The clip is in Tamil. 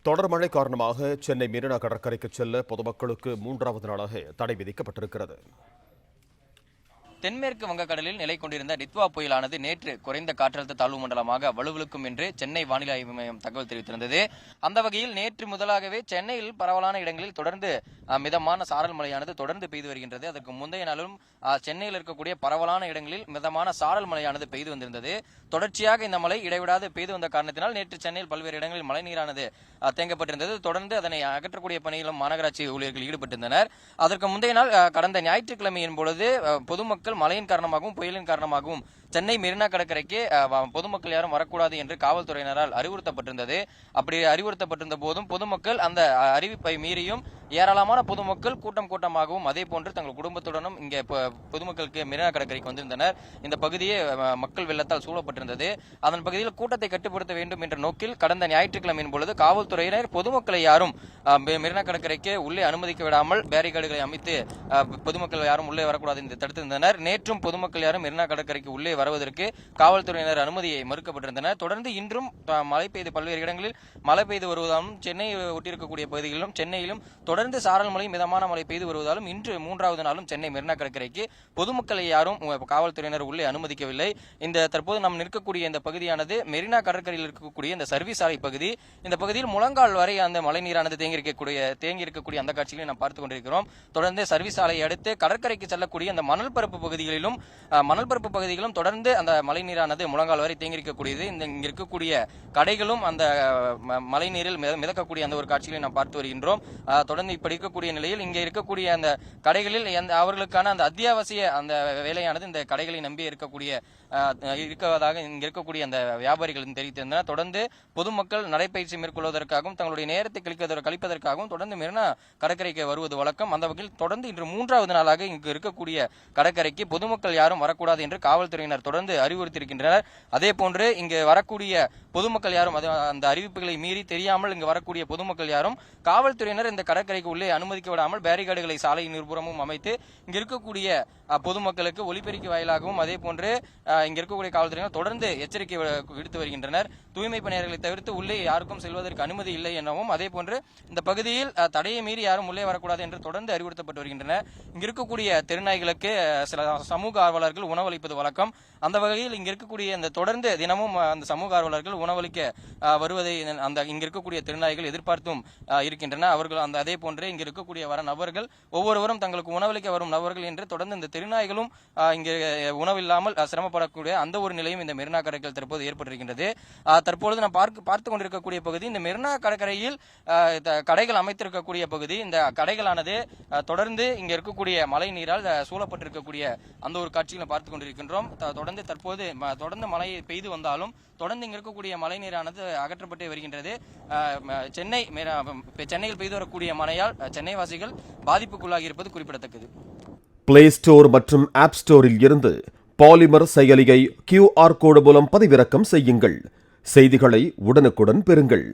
தொடர் மழை காரணமாக சென்னை மெரினா கடற்கரைக்கு செல்ல பொதுமக்களுக்கு 3வது நாளாக தடை விதிக்கப்பட்டிருக்கிறது. தென்மேற்கு வங்கக்கடலில் நிலை கொண்டிருந்த டித்வா புயலானது நேற்று குறைந்த காற்றழுத்த தாழ்வு மண்டலமாக வலுவிழுக்கும் என்று சென்னை வானிலை ஆய்வு மையம் தகவல் தெரிவித்திருந்தது. அந்த வகையில் நேற்று முதலாகவே சென்னையில் பரவலான இடங்களில் தொடர்ந்து மிதமான சாரல் மழையானது தொடர்ந்து பெய்து வருகின்றது. அதற்கு முந்தைய நாளும் சென்னையில் இருக்கக்கூடிய பரவலான இடங்களில் மிதமான சாரல் மழையானது பெய்து வந்திருந்தது. தொடர்ச்சியாக இந்த மழை இடைவிடாது பெய்து வந்த காரணத்தினால் நேற்று சென்னையில் பல்வேறு இடங்களில் மழைநீரானது தேங்கப்பட்டிருந்தது. தொடர்ந்து அதனை அகற்றக்கூடிய பணியிலும் மாநகராட்சி ஊழியர்கள் ஈடுபட்டிருந்தனர். அதற்கு முந்தைய நாள் கடந்த ஞாயிற்றுக்கிழமையின் பொழுது பொதுமக்கள் மழையின் காரணமாகவும் புயலின் காரணமாகவும் சென்னை மெரினா கடற்கரைக்கு பொதுமக்கள் யாரும் வரக்கூடாது என்று காவல்துறையினரால் அறிவுறுத்தப்பட்டிருந்தது. அப்படி அறிவுறுத்தப்பட்டிருந்த போதும் பொதுமக்கள் அந்த அறிவிப்பை மீறியும் ஏராளமான பொதுமக்கள் கூட்டமாகவும் அதே போன்று தங்கள் குடும்பத்துடனும் இங்கே பொதுமக்களுக்கு மெரினா கடற்கரைக்கு வந்திருந்தனர். இந்த பகுதியே மக்கள் வெள்ளத்தால் சூழப்பட்டிருந்தது. அதன் பகுதியில் கூட்டத்தை கட்டுப்படுத்த வேண்டும் என்ற நோக்கில் கடந்த ஞாயிற்றுக்கிழமையின் பொழுது காவல்துறையினர் பொதுமக்களை யாரும் மெரினா கடற்கரைக்கு உள்ளே அனுமதிக்க விடாமல் பேரிகார்டுகளை அமைத்து பொதுமக்கள் யாரும் உள்ளே வரக்கூடாது என்று தடுத்திருந்தனர். நேற்றும் பொதுமக்கள் யாரும் மெரினா கடற்கரைக்கு உள்ளே வருவதற்கு காவல்துறையினர் அனுமதியை மறுக்கப்பட்டிருந்தனர். தொடர்ந்து இன்றும் மழை பெய்து பல்வேறு இடங்களில் மழை பெய்து வருவதாலும் சென்னையை ஒட்டியிருக்கக்கூடிய பகுதிகளிலும் சென்னையிலும் தொடர்ந்து சாரல் மழை மிதமான மழை பெய்து வருவதாலும் இன்று 3வது நாளும் சென்னை மெரினா கடற்கரைக்கு பொதுமக்களை யாரும் காவல்துறையினர் உள்ளே அனுமதிக்கவில்லை. இந்த தற்போது நாம் நிற்கக்கூடிய இந்த பகுதியானது மெரினா கடற்கரையில் இருக்கக்கூடிய இந்த சர்வீஸ் சாலை பகுதி. இந்த பகுதியில் முழங்கால் வரை அந்த மழை நீரானது தேங்கி இருக்கக்கூடிய அந்த காட்சிகளை நாம் பார்த்துக் கொண்டிருக்கிறோம். தொடர்ந்து சர்வீஸ் சாலையை அடுத்து கடற்கரைக்கு செல்லக்கூடிய அந்த மணல் பரப்பு பகுதிகளும் தொடர்ந்து அந்த மழை நீரானது முழங்கால் வரை தேங்கியிருக்கக்கூடியது. இங்க இருக்கக்கூடிய கடைகளும் அந்த மழை நீரில் மிதக்கக்கூடிய அந்த ஒரு காட்சிகளை நாம் பார்த்து வருகின்றோம். தொடர்ந்து இப்படி இருக்கக்கூடிய நிலையில் இங்கே இருக்கக்கூடிய அந்த கடைகளில் அவர்களுக்கான அந்த அத்தியாவசிய அந்த வேலையானது இந்த கடைகளை நம்பி இருக்கிறதாக இங்க இருக்கக்கூடிய அந்த வியாபாரிகள் தெரிவித்திருந்தனர். தொடர்ந்து பொதுமக்கள் நடைபயிற்சி மேற்கொள்வதற்காகவும் தங்களுடைய நேரத்தை கழிப்பதற்காகவும் தொடர்ந்து மெரினா கடற்கரைக்கு வருவது வழக்கம். அந்த வகையில் தொடர்ந்து இன்று 3வது நாளாக இங்கு இருக்கக்கூடிய கடற்கரைக்கு பொதுமக்கள் யாரும் வரக்கூடாது என்று காவல்துறையினர் தொடர்ந்து அறிவுறுத்தியிருக்கின்றனர். அதே போன்று இங்கு வரக்கூடிய பொதுமக்கள் யாரும் அந்த அறிவிப்புகளை மீறி தெரியாமல் இங்கு வரக்கூடிய பொதுமக்கள் யாரும் காவல்துறையினர் இந்த கடற்கரைக்கு உள்ளே அனுமதிக்க விடாமல் பேரிகார்டுகளை சாலையின் இருபுறமும் அமைத்து இங்கு இருக்கக்கூடிய பொதுமக்களுக்கு ஒலிபெருக்கி வாயிலாகவும் அதே போன்று இங்க இருக்கக்கூடிய காவல்துறையினர் தொடர்ந்து எச்சரிக்கை விடுத்து வருகின்றனர். தூய்மை பணியாளர்களை தவிர்த்து உள்ளே யாருக்கும் செல்வதற்கு அனுமதி இல்லை எனவும் அதே போன்று இந்த பகுதியில் தடையை மீறி யாரும் உள்ளே வரக்கூடாது என்று தொடர்ந்து அறிவுறுத்தப்பட்டு வருகின்றனர். இங்க இருக்கக்கூடிய தெருநாய்களுக்கு சில சமூக ஆர்வலர்கள் உணவளிப்பது வழக்கம். அந்த வகையில் இங்க இருக்கக்கூடிய இந்த தொடர்ந்து தினமும் அந்த சமூக ஆர்வலர்கள் உணவளிக்க வருவதை அந்த இங்க இருக்கக்கூடிய திருநாய்கள் எதிர்பார்த்தும் இருக்கின்றன. அவர்கள் அந்த அதே போன்று இங்க இருக்கக்கூடிய வர நபர்கள் ஒவ்வொருவரும் தங்களுக்கு உணவளிக்க வரும் நபர்கள் என்று தொடர்ந்து இந்த திருநாய்களும் இங்கே உணவில்லாமல் சிரமப்படக்கூடிய அந்த ஒரு நிலையும் இந்த மெரினா கடற்கரையில் தற்போது ஏற்பட்டிருக்கின்றது. தற்பொழுது நாம் பார்த்து கொண்டிருக்கக்கூடிய பகுதி இந்த மெரினா கடற்கரையில் கடைகள் அமைத்திருக்கக்கூடிய பகுதி. இந்த கடைகளானது தொடர்ந்து இங்க இருக்கக்கூடிய மழை நீரால் சூழப்பட்டிருக்கக்கூடிய அந்த ஒரு காட்சிகளை பார்த்துக் கொண்டிருக்கின்றோம். தொடர்ந்து மழை பெய்து வந்தாலும் தொடர்ந்து இங்க இருக்கக்கூடிய மழை நீரானது அகற்றப்பட்டே வருகின்றது. சென்னையில் பெய்து வரக்கூடிய மழையால் சென்னை வாசிகள் பாதிப்புக்குள்ளாகி இருப்பது குறிப்பிடத்தக்கது. பிளே ஸ்டோர் மற்றும் ஆப் ஸ்டோரில் இருந்து பாலிமர் செயலியை QR கோடு மூலம் பதிவிறக்கம் செய்யுங்கள். செய்திகளை உடனுக்குடன் பெறுங்கள்.